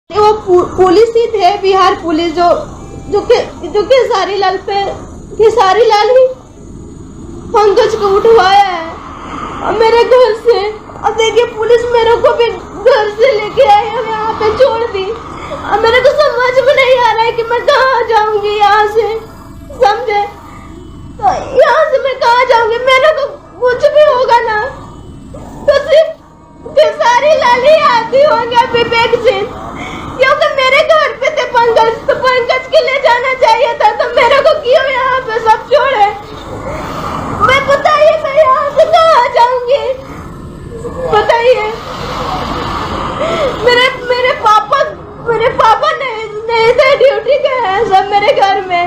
वो पुलिस ही थे, बिहार पुलिस, जो खेसारी लाल पे, खेसारी लाल ही पंकज को उठवाया है और मेरे घर से। अब देखिए पुलिस मेरे को भी घर से लेके आई और यहाँ पे छोड़ दी। अब मेरे को समझ में नहीं आ रहा है कि मैं कहाँ जाऊंगी यहाँ से, समझे? तो यहाँ से मैं कहाँ जाऊंगी? मेरे को कुछ भी होगा ना तो सिर्फ खेसारी लाल ही आती होंगे, विवेक सिंह, क्योंकि मेरे घर पे थे पंकज, तो पंकज के ले जाना चाहिए था, तो मेरे को क्यों यहाँ पे सब छोड़े? मैं बताइए मैं यहाँ से कहाँ जाऊंगी, बताइए। मेरे पापा नहीं थे, ड्यूटी के हैं सब मेरे घर में।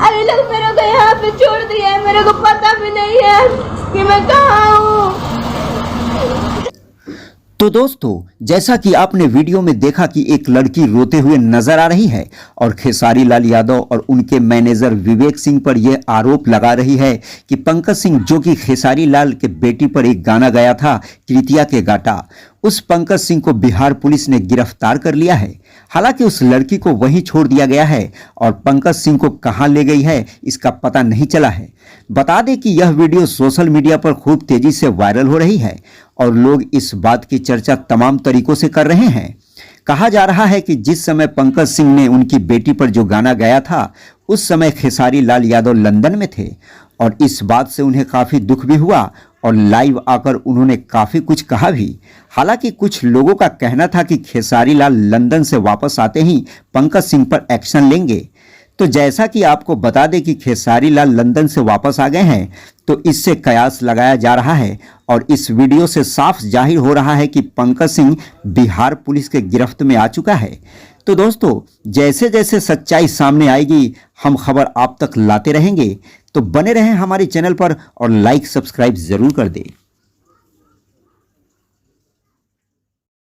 अरे लोग मेरे को यहाँ पे छोड़ दिए, मेरे को पता भी नहीं है कि मैं कहाँ हूँ। तो दोस्तों, जैसा कि आपने वीडियो में देखा कि एक लड़की रोते हुए नजर आ रही है और खेसारी लाल यादव और उनके मैनेजर विवेक सिंह पर यह आरोप लगा रही है कि पंकज सिंह, जो कि खेसारी लाल के बेटी पर एक गाना गाया था कृतिया के गाटा, उस पंकज सिंह को बिहार पुलिस ने गिरफ्तार कर लिया है। हालांकि उस लड़की को वहीं छोड़ दिया गया है और पंकज सिंह को कहां ले गई है इसका पता नहीं चला है। बता दें कि यह वीडियो सोशल मीडिया पर खूब तेजी से वायरल हो रही है और लोग इस बात की चर्चा तमाम तरीकों से कर रहे हैं। कहा जा रहा है कि जिस समय पंकज सिंह ने उनकी बेटी पर जो गाना गाया था, उस समय खेसारी लाल यादव लंदन में थे और इस बात से उन्हें काफ़ी दुख भी हुआ और लाइव आकर उन्होंने काफ़ी कुछ कहा भी। हालांकि कुछ लोगों का कहना था कि खेसारी लाल लंदन से वापस आते ही पंकज सिंह पर एक्शन लेंगे। तो जैसा कि आपको बता दें कि खेसारी लाल लंदन से वापस आ गए हैं, तो इससे कयास लगाया जा रहा है और इस वीडियो से साफ जाहिर हो रहा है कि पंकज सिंह बिहार पुलिस के गिरफ्त में आ चुका है। तो दोस्तों, जैसे जैसे सच्चाई सामने आएगी हम खबर आप तक लाते रहेंगे, तो बने रहें हमारे चैनल पर और लाइक सब्सक्राइब जरूर कर दें।